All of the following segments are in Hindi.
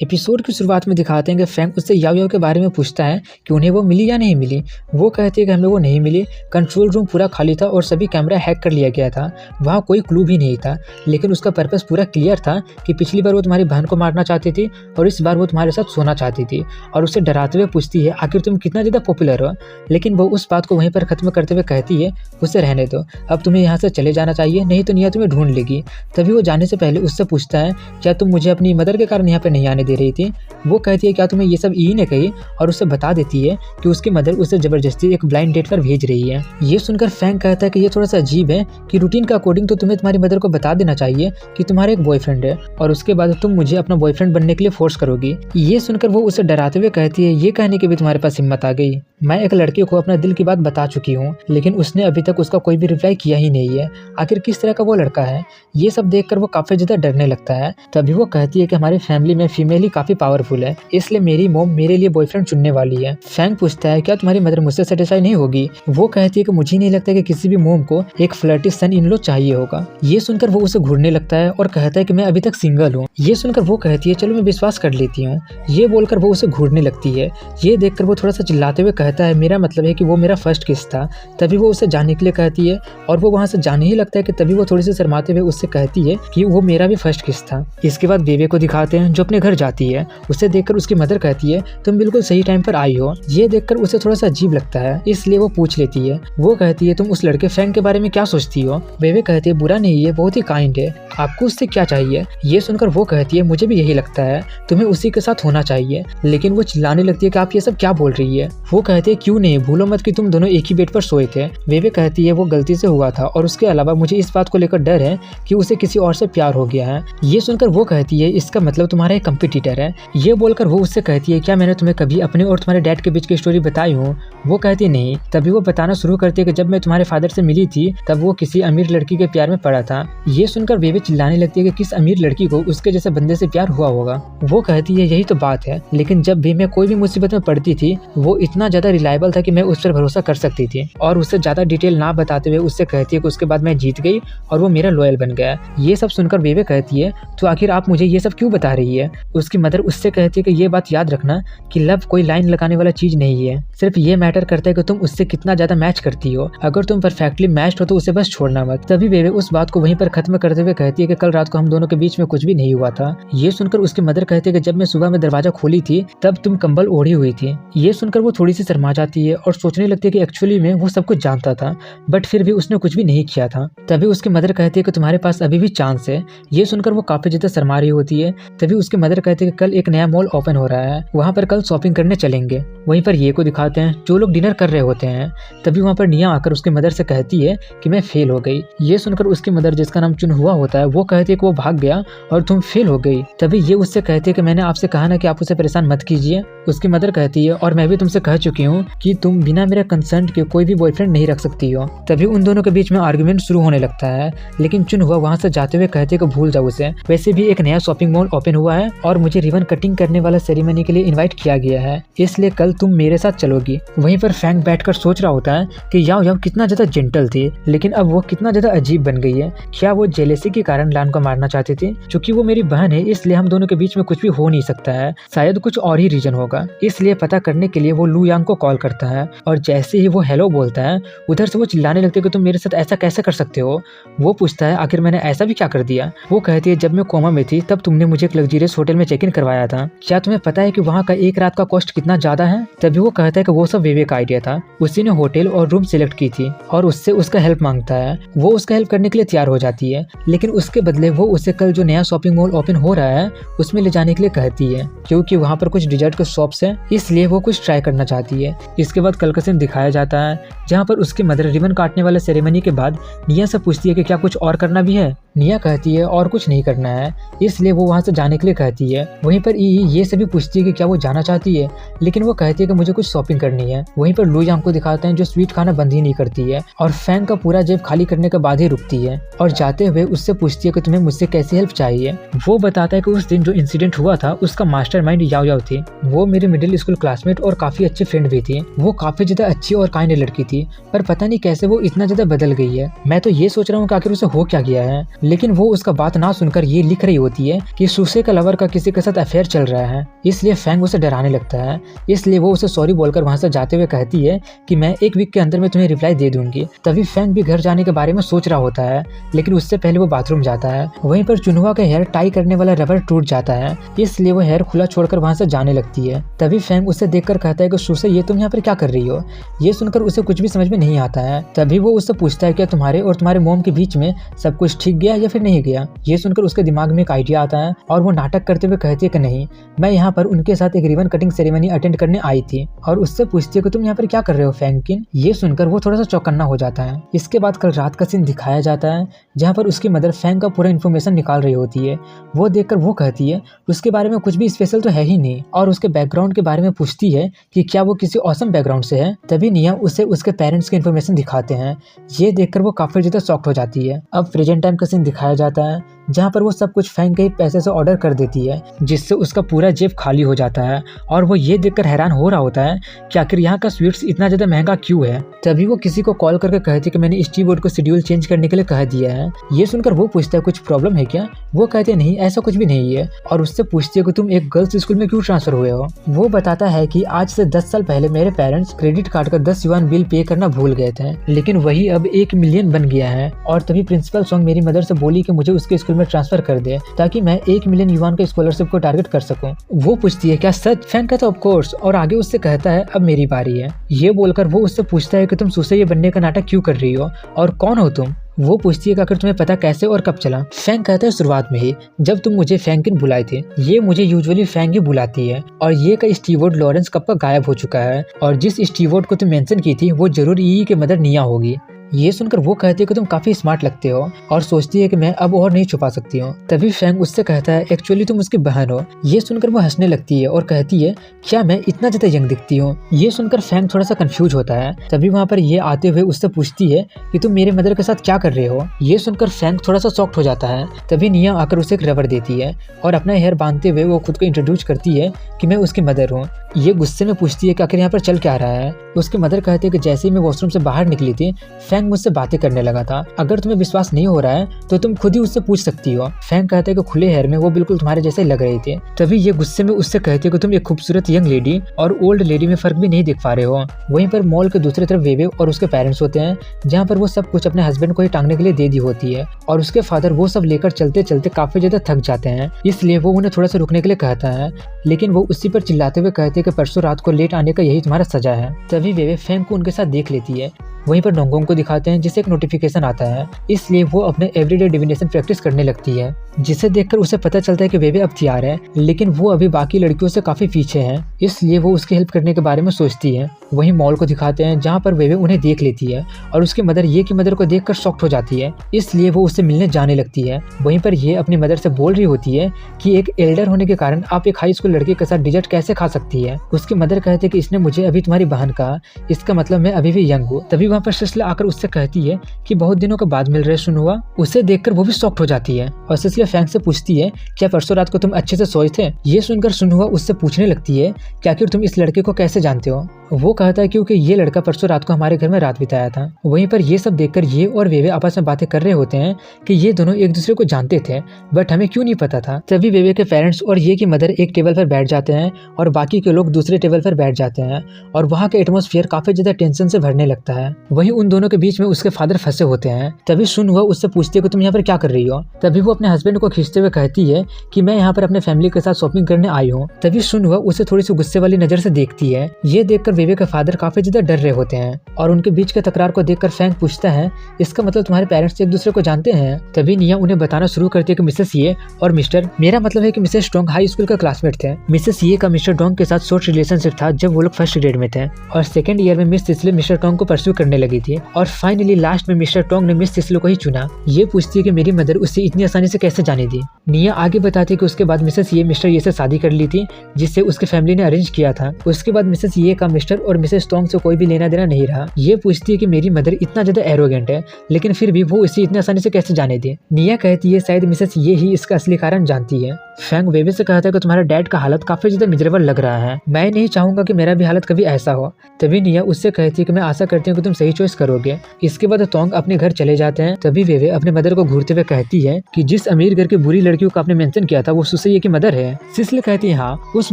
एपिसोड की शुरुआत में दिखाते हैं कि फ्रैंक उससे याओ याओ के बारे में पूछता है कि उन्हें वो मिली या नहीं मिली। वो कहती है कि हमें वो नहीं मिली, कंट्रोल रूम पूरा खाली था और सभी कैमरा हैक कर लिया गया था, वहाँ कोई क्लू भी नहीं था। लेकिन उसका पर्पस पूरा क्लियर था कि पिछली बार वो तुम्हारी बहन को मारना चाहती थी और इस बार वो तुम्हारे साथ सोना चाहती थी। और उससे डराते हुए पूछती है आखिर तुम कितना ज़्यादा पॉपुलर हो। लेकिन वो उस बात को वहीं पर ख़त्म करते हुए कहती है उसे रहने दो, अब तुम्हें यहाँ से चले जाना चाहिए, नहीं तो निया तुम्हें ढूंढ लेगी। तभी वो जाने से पहले उससे पूछता है क्या तुम मुझे अपनी मदर के कारण यहाँ पर नहीं आने दे रही थी। वो कहती है क्या तुम्हें ये सब ई ने कही, और उससे बता देती है कि उसकी मदर उसे जबरदस्ती एक ब्लाइंड डेट पर भेज रही है। ये सुनकर फ्रैंक कहता है कि ये थोड़ा सा अजीब है कि रूटीन के अकॉर्डिंग तो तुम्हें तुम्हारी मदर को बता देना चाहिए कि तुम्हारा एक बॉयफ्रेंड है और उसके बाद तुम मुझे अपना बॉयफ्रेंड बनने के लिए फोर्स करोगी। ये सुनकर वो उसे डराते हुए कहती है ये कहने की भी तुम्हारे पास हिम्मत आ गई, मैं एक लड़के को अपना दिल की बात बता चुकी हूँ लेकिन उसने अभी तक उसका कोई भी रिप्लाई किया ही नहीं है, आखिर किस तरह का वो लड़का है। ये सब देखकर वो काफी ज्यादा डरने लगता है। तभी वो कहती है कि हमारी फैमिली में फीमेल ही काफी पावरफुल है, इसलिए मेरी मॉम मेरे लिए बॉयफ्रेंड चुनने वाली है। फ्रैंक पूछता है क्या तुम्हारी मदर मुझसे सेटिस्फाई नहीं होगी। वो कहती है कि मुझे नहीं लगता कि किसी भी मॉम को एक फ्लर्टी सन इन लो चाहिए होगा। ये सुनकर वो उसे घूरने लगता है और कहता है कि मैं अभी तक सिंगल हूँ। ये सुनकर वो कहती है चलो मैं विश्वास कर लेती हूँ। ये बोलकर वो उसे घूरने लगती है। ये देखकर वो थोड़ा सा चिल्लाते हुए कहता है मेरा मतलब है कि वो मेरा फर्स्ट किस था। तभी वो उसे जाने के लिए कहती है और वो वहाँ से जाने ही लगता है कि तभी वो थोड़ी सी शर्माते हुए उससे कहती है कि वो मेरा भी फर्स्ट किस था। इसके बाद बेबे को दिखाते हैं जो अपने घर जाती है। उसे देखकर उसकी मदर कहती है तुम बिल्कुल सही टाइम पर आई हो। ये देखकर उसे थोड़ा सा अजीब लगता है, इसलिए वो पूछ लेती है। वो कहती है तुम उस लड़के फ्रैंक के बारे में क्या सोचती हो। बेबे कहती है बुरा नहीं है, बहुत ही काइंड है, आपको उससे क्या चाहिए। ये सुनकर वो कहती है मुझे भी यही लगता है, तुम्हें उसी के साथ होना चाहिए। लेकिन वो चिल्लाने लगती है कि आप ये सब क्या बोल रही है। वो कहती है क्यों नहीं, भूलो मत कि तुम दोनों एक ही बेड पर सोए थे। बेबे कहती है वो गलती से हुआ था और उसके अलावा मुझे इस बात को लेकर डर है कि उसे किसी और से प्यार हो गया है। ये सुनकर वो कहती है इसका मतलब तुम्हारा एक कंपटीटर है। ये बोलकर वो उससे कहती है क्या मैंने तुम्हें कभी अपने और तुम्हारे डैड के बीच की स्टोरी बताई हूँ। वो कहती है नहीं। तभी वो बताना शुरू करती है कि जब मैं तुम्हारे फादर से मिली थी तब वो किसी अमीर लड़की के प्यार में पड़ा था। ये सुनकर बेबे चिल्लाने लगती है कि किस अमीर लड़की को उसके जैसे बंदे से प्यार हुआ होगा। वो कहती है यही तो बात है, लेकिन जब भी मैं कोई भी मुसीबत में पड़ती थी वो इतना ज्यादा रिलायबल था कि मैं उस पर भरोसा कर सकती थी। और उससे ज्यादा डिटेल ना बताते हुए उससे कहती है कि उसके बाद मैं जीत गई और वो मेरा लॉयल बन गया। ये सब सुनकर बेबे कहती है तो आखिर आप मुझे ये सब क्यों बता रही है। उसकी मदर उससे कहती है कि ये बात याद रखना कि लव कोई लाइन लगाने वाला चीज नहीं है, सिर्फ ये मैटर करता है कि तुम उससे कितना ज्यादा मैच करती हो। अगर तुम परफेक्टली मैच्ड हो तो उसे बस छोड़ना मत। तभी बेबे उस बात को वहीं पर खत्म करते हुए कहती है कि कल रात को हम दोनों के बीच में कुछ भी नहीं हुआ था। ये सुनकर उसकी मदर कहती है कि जब मैं सुबह में दरवाजा खोली थी तब तुम कंबल ओढ़ी हुई थी। ये सुनकर वो थोड़ी सी शर्मा जाती है और सोचने लगती है कि एक्चुअली में वो सब कुछ जानता था बट फिर भी उसने कुछ भी नहीं किया था। तभी उसकी मदर कहती है कि तुम्हारे पास अभी भी चांस है। ये सुनकर वो काफी ज्यादा शर्मा रही होती है। तभी उसकी मदर कहती है कि कल एक नया मॉल ओपन हो रहा है, वहाँ पर कल शॉपिंग करने चलेंगे। वहीं पर ये को दिखाते हैं जो लोग डिनर कर रहे होते हैं। तभी वहाँ पर निया आकर उसकी मदर से कहती है कि मैं फेल हो गई। ये सुनकर उसकी मदर जिसका नाम चुन हुआ होता है वो कहती है कि वो भाग गया और तुम फेल हो गई। तभी ये उससे कहती है कि मैंने आपसे कहा ना कि आप उसे परेशान मत कीजिए। उसकी मदर कहती है और मैं भी तुमसे कह चुकी हूँ कि तुम बिना मेरे कंसेंट के कोई भी बॉयफ्रेंड नहीं रख सकती हो। तभी उन दोनों के बीच में आर्गुमेंट शुरू होने लगता है, लेकिन चुन हुआ वहाँ से जाते हुए कहते हैं कि भूल जाओ उसे, वैसे भी एक नया शॉपिंग मॉल ओपन हुआ है और मुझे रिबन कटिंग करने वाला सेरेमनी के लिए इन्वाइट किया गया है, इसलिए कल तुम मेरे साथ चलोगी। वहीं पर फ्रैंक बैठकर सोच रहा होता है कि याओ याओ कितना ज्यादा जेंटल थी लेकिन अब वो कितना ज्यादा अजीब बन गई है। क्या वो जेलेसी के कारण लान को मारना चाहती थी। क्योंकि वो मेरी बहन है इसलिए हम दोनों के बीच में कुछ भी हो नहीं सकता है, शायद कुछ और ही रीजन होगा। इसलिए पता करने के लिए वो लू यांग को कॉल करता है और जैसे ही वो हेलो बोलता है उधर से वो चिल्लाने लगती है कि तुम मेरे साथ ऐसा कैसे कर सकते हो। वो पूछता है आखिर मैंने ऐसा भी क्या कर दिया। वो कहती है जब मैं कोमा में थी तब तुमने मुझे एक लग्जरियस होटल में चेक इन करवाया था, क्या तुम्हें पता है कि वहाँ का एक रात का कॉस्ट कितना ज्यादा है। तभी वो कहता है कि वो सब बेबे का आइडिया था, उसी ने होटल और रूम सिलेक्ट की थी और उससे उसका हेल्प मांगता है। वो उसका हेल्प करने के लिए तैयार हो जाती है, लेकिन उसके बदले वो उसे कल जो नया शॉपिंग मॉल ओपन हो रहा है उसमें ले जाने के लिए कहती है, क्योंकि वहाँ पर कुछ डिजर्ट के शॉप्स हैं इसलिए वो कुछ ट्राई करना चाहती है। इसके बाद कल का सीन दिखाया जाता है जहाँ पर उसकी मदर रिबन काटने वाले सेरेमनी के बाद निया से पूछती है कि क्या कुछ और करना भी है। निया कहती है और कुछ नहीं करना है, इसलिए वो वहाँ से जाने के लिए कहती है। वहीं पर ये सभी पूछती है कि क्या वो जाना चाहती है, लेकिन वो कहती है कि मुझे कुछ शॉपिंग करनी है। वहीं पर लू यांग को दिखाते हैं जो स्वीट खाना बंद ही नहीं करती है और फ्रैंक का पूरा जेब खाली करने के बाद ही रुकती है और जाते हुए उससे पूछती है कि तुम्हें मुझसे कैसी हेल्प चाहिए। वो बताता है कि उस दिन जो इंसिडेंट हुआ था उसका मास्टरमाइंड याओ याओ थी। वो मेरी मिडिल स्कूल क्लासमेट और काफी अच्छी फ्रेंड भी थी। वो काफी ज्यादा अच्छी और काइंड लड़की थी, पर पता नहीं कैसे वो इतना ज्यादा बदल गई है। मैं तो ये सोच रहा हूँ कि आखिर उसे हो क्या गया है। लेकिन वो उसका बात ना सुनकर ये लिख रही होती है कि सुसे का लवर का किसी के साथ अफेयर चल रहा है, इसलिए फैंग उसे डराने लगता है। इसलिए वो उसे सॉरी बोलकर वहां से जाते हुए कहती है कि मैं एक वीक के अंदर में तुम्हें रिप्लाई दे दूंगी। तभी फैंग भी घर जाने के बारे में सोच रहा होता है, लेकिन उससे पहले वो बाथरूम जाता है। वहीं पर चुनहुआ का हेयर टाई करने वाला रबर टूट जाता है, इसलिए वो हेयर खुला छोड़कर वहां से जाने लगती है। तभी फैंग उसे देखकर कहता है कि सुसे, ये तुम यहाँ पर क्या कर रही हो। ये सुनकर उसे कुछ भी समझ में नहीं आता है। तभी वो उससे पूछता है कि तुम्हारे और तुम्हारे मोम के बीच में सब कुछ ठीक गया या फिर नहीं गया। ये सुनकर उसके दिमाग में एक आइडिया आता है और वो नाटक करते हुए कहती है कि नहीं, मैं यहाँ पर उनके साथ एक रिबन कटिंग सेरेमनी अटेंड करने आई थी। और उससे पूछती है कि तुम यहाँ पर क्या कर रहे हो फैंकिन। ये सुनकर वो थोड़ा सा चौकन्ना हो जाता है। इसके बाद कल रात का सीन दिखाया जाता है, जहाँ पर उसकी मदर फैंग का पूरा इन्फॉर्मेशन निकाल रही होती है। वो देखकर वो कहती है उसके बारे में कुछ भी स्पेशल तो है ही नहीं, और उसके बैकग्राउंड के बारे में पूछती है कि क्या वो किसी ऑसम बैकग्राउंड से है। तभी निया उसे उसके पेरेंट्स की इन्फॉर्मेशन दिखाते हैं। ये देखकर वो काफी ज्यादा शॉक्ड हो जाती है। अब प्रेजेंट टाइम का सीन दिखाया जाता है, जहाँ पर वो सब कुछ फैंग के पैसे से ऑर्डर कर देती है, जिससे उसका पूरा जेब खाली हो जाता है। और वो ये देखकर हैरान हो रहा होता है कि आखिर यहाँ का स्वीट्स इतना ज्यादा महंगा क्यों है। तभी वो किसी को कॉल करके कहती है कि मैंने स्टीव वुड को शेड्यूल चेंज करने के लिए कह दिया है। ये सुनकर वो पूछता है कुछ प्रॉब्लम है क्या। वो कहते हैं नहीं, ऐसा कुछ भी नहीं है। और उससे पूछती है कि तुम एक गर्ल्स स्कूल में क्यों ट्रांसफर हुए हो। वो बताता है कि आज से 10 साल पहले मेरे पेरेंट्स क्रेडिट कार्ड का 10 युआन बिल पे करना भूल गए थे, लेकिन वही अब 1 मिलियन बन गया है। और तभी प्रिंसिपल सॉन्ग मेरी मदर से बोली कि मुझे उसके स्कूल में ट्रांसफर कर दे, ताकि मैं 1 मिलियन युआन के स्कॉलरशिप को टारगेट कर सकूं। वो पूछती है क्या सच। फैंग कहता है ऑफ कोर्स, और आगे उससे कहता है अब मेरी बारी है। ये बोलकर वो उससे पूछता है कि तुम सुसे बनने का नाटक क्यों कर रही हो और कौन हो तुम। वो पूछती है कि अगर तुम्हें पता कैसे और कब चला। फैंग कहता है शुरुआत में ही, जब तुम मुझे फैंकिन बुलाए थे। ये मुझे यूजुअली फैंग ही बुलाती है, और ये का स्टीवर्ड लॉरेंस कब का गायब हो चुका है, और जिस स्टीवर्ड को तुम मेंशन की थी वो जरूर ई के मदर निया होगी। ये सुनकर वो कहती है कि तुम काफी स्मार्ट लगते हो, और सोचती है कि मैं अब और नहीं छुपा सकती हूँ। तभी फैंग उससे कहता है एक्चुअली तुम उसकी बहन हो। ये सुनकर वो हंसने लगती है और कहती है क्या मैं इतना ज्यादा यंग दिखती हूँ। ये सुनकर फैंग थोड़ा सा कंफ्यूज होता है। तभी वहाँ पर ये आते हुए उससे पूछती है कि तुम मेरे मदर के साथ क्या कर रहे हो। ये सुनकर फैंग थोड़ा सा शॉक्ड हो जाता है। तभी निया आकर उसे एक रबर देती है, और अपना हेयर बांधते हुए वो खुद को इंट्रोड्यूस करती है कि मैं उसकी मदर हूँ। ये गुस्से में पूछती है कि आखिर यहाँ पर चल क्या रहा है। उसकी मदर कहती है कि जैसे ही मैं वॉशरूम से बाहर निकली थी, फैंग मुझसे बातें करने लगा था। अगर तुम्हें विश्वास नहीं हो रहा है तो तुम खुद ही उससे पूछ सकती हो। फैंग कहता है कि खुले हेयर में वो बिल्कुल तुम्हारे जैसे लग रहे थे। तभी ये गुस्से में उससे कहती है कि तुम एक खूबसूरत यंग लेडी और ओल्ड लेडी में फर्क भी नहीं देख पा रहे हो। वहीं पर मॉल के दूसरी तरफ वेवे और उसके पेरेंट्स होते हैं, जहाँ पर वो सब कुछ अपने हस्बैंड को ही टांगने के लिए दे दी होती है, और उसके फादर वो सब लेकर चलते चलते काफी ज्यादा थक जाते हैं, इसलिए वो उन्हें थोड़ा सा रुकने के लिए कहता है। लेकिन वो उसी पर चिल्लाते हुए कहते हैं कि परसों रात को लेट आने का यही तुम्हारा सजा है। तभी वेवे फैंग को उनके साथ देख लेती है। वहीं पर डोंगोंग को दिखाते हैं, जिसे एक नोटिफिकेशन आता है, इसलिए वो अपने एवरीडे डिविनेशन प्रैक्टिस करने लगती है, जिसे देखकर उसे पता चलता है कि वेवे अब तैयार है, लेकिन वो अभी बाकी लड़कियों से काफी पीछे है, इसलिए वो उसकी हेल्प करने के बारे में सोचती है। वहीं मॉल को दिखाते हैं, जहाँ पर वेवे उन्हें देख लेती है, और उसकी मदर ये की मदर को देखकर शॉक्ड हो जाती है, इसलिए वो उससे मिलने जाने लगती है। वहीं पर ये अपनी मदर से बोल रही होती है कि एक एल्डर होने के कारण आप एक हाई स्कूल लड़के के साथ डिजर्ट कैसे खा सकती है। उसकी मदर कहते हैं कि इसने मुझे अभी तुम्हारी बहन कहा, इसका मतलब मैं अभी भी यंग हूँ। तभी वहाँ पर सिस्ला आकर उससे कहती है कि बहुत दिनों के बाद मिल रहे सुनहुआ। उसे देखकर वो भी शॉक्ड हो जाती है, और सिस्ला फैंग से पूछती है क्या परसों रात को तुम अच्छे से सोए थे। ये सुनकर सुनहुआ उससे पूछने लगती है कि आखिर तुम इस लड़के को कैसे जानते हो। वो कहता है क्योंकि ये लड़का परसों रात को हमारे घर में रात बिताया था। वहीं पर ये सब देखकर ये और वेवे आपस में बातें कर रहे होते हैं कि ये दोनों एक दूसरे को जानते थे, बट हमें क्यों नहीं पता था। तभी वेवे के पेरेंट्स और ये की मदर एक टेबल पर बैठ जाते हैं, और बाकी के लोग दूसरे टेबल पर बैठ जाते हैं, और वहाँ का एटमॉस्फेयर काफी ज्यादा टेंशन से भरने लगता है। वहीं उन दोनों के बीच में उसके फादर फंसे होते हैं। तभी सुनहुआ उससे पूछती है कि तुम यहाँ पर क्या कर रही हो। तभी वो अपने हस्बैंड को खींचते हुए कहती है कि मैं यहाँ पर अपने फैमिली के साथ शॉपिंग करने आई हूँ। तभी सुनहुआ उसे थोड़ी सी गुस्से वाली नजर से देखती है। ये देखकर वेवे के फादर काफी ज्यादा डर रहे होते हैं, और उनके बीच के तकरार को देखकर फैंग पूछता है इसका मतलब तुम्हारे पेरेंट्स एक दूसरे को जानते हैं। तभी निया उन्हें बताना शुरू करती है कि मिसेस ये और मिस्टर, मेरा मतलब है कि मिसेस डोंग हाई स्कूल का क्लासमेट थे। मिसेस ये का मिस्टर डोंग के साथ शॉर्ट रिलेशनशिप था जब वो लोग फर्स्ट ग्रेड में थे, और सेकंड ईयर में मिस सिस्ले मिस्टर टोंग को परस्यू करने लगी थी, और फाइनली लास्ट में मिस्टर टोंग ने मिस सिस्ले को ही चुना। ये पूछती है कि मेरी मदर उससे इतनी आसानी से कैसे जाने दी। निया आगे बताती है कि उसके बाद मिसेस ये मिस्टर ये से शादी कर ली थी, जिससे उसके फैमिली ने अरेंज किया था। उसके बाद मिसेस ये का मिस्टर और मिसेस टोंग से कोई भी लेना देना नहीं रहा। ये पूछती है कि मेरी मदर इतना ज्यादा एरोगेंट है, लेकिन फिर भी वो इसे इतनी आसानी से कैसे जाने दी। निया कहती है शायद मिसेस ये ही इसका असली कारण जानती है। फैंग वेवे से कहता है कि तुम्हारे डैड का हालत काफी ज्यादा मिजरेबल लग रहा है, मैं नहीं चाहूंगा कि मेरा भी हालत कभी ऐसा हो। तभी निया उससे कहती है कि मैं आशा करती हूँ कि तुम सही चॉइस करोगे। इसके बाद तोंग अपने घर चले जाते हैं। तभी वेवे अपने मदर को घूरते हुए कहती है कि जिस अमीर घर की बुरी लड़कियों को आपने मेंशन किया था वो सुसैया की मदर है। सिसिली कहती है हाँ, उस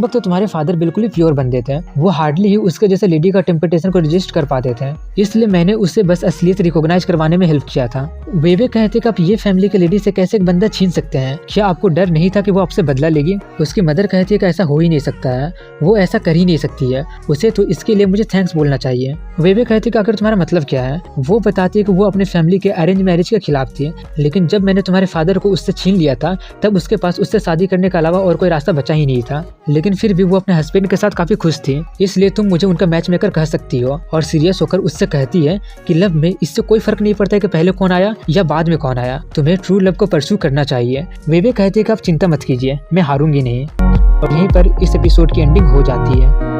वक्त तो तुम्हारे फादर बिल्कुल ही प्योर बन देते हैं, वो हार्डली ही उसके जैसे लेडी का टेम्पटेशन को रजिस्ट कर पाते थे, इसलिए मैंने उससे बस असलियत रिकॉग्नाइज करवाने में हेल्प किया था। वेवे कहते कि आप ये फैमिली के लेडी से कैसे एक बंदा छीन सकते हैं, क्या आपको डर नहीं था कि वो आपसे बदला लेगी? उसकी मदर कहती है कि ऐसा हो ही नहीं सकता है, वो ऐसा कर ही नहीं सकती है, उसे तो इसके लिए मुझे थैंक्स बोलना चाहिए। वेवे कहती है कि आखिर तुम्हारा मतलब क्या है? वो बताती है कि वो अपने फैमिली के अरेंज मैरिज के खिलाफ थी, लेकिन जब मैंने तुम्हारे फादर को उससे छीन लिया था तब उसके पास उससे शादी करने के अलावा और कोई रास्ता बचा ही नहीं था, लेकिन फिर भी वो अपने हस्बैंड के साथ काफी खुश थी, इसलिए तुम मुझे उनका मैच मेकर कह सकती हो। और सीरियस होकर उससे कहती है कि लव में इससे कोई फर्क नहीं पड़ता है कि पहले कौन आया या बाद में कौन आया, तुम्हें ट्रू लव को परस्यू करना चाहिए। वेवे कहती है कि आप चिंता मत कीजिए, मैं हारूंगी नहीं। और यहीं पर इस एपिसोड की एंडिंग हो जाती है।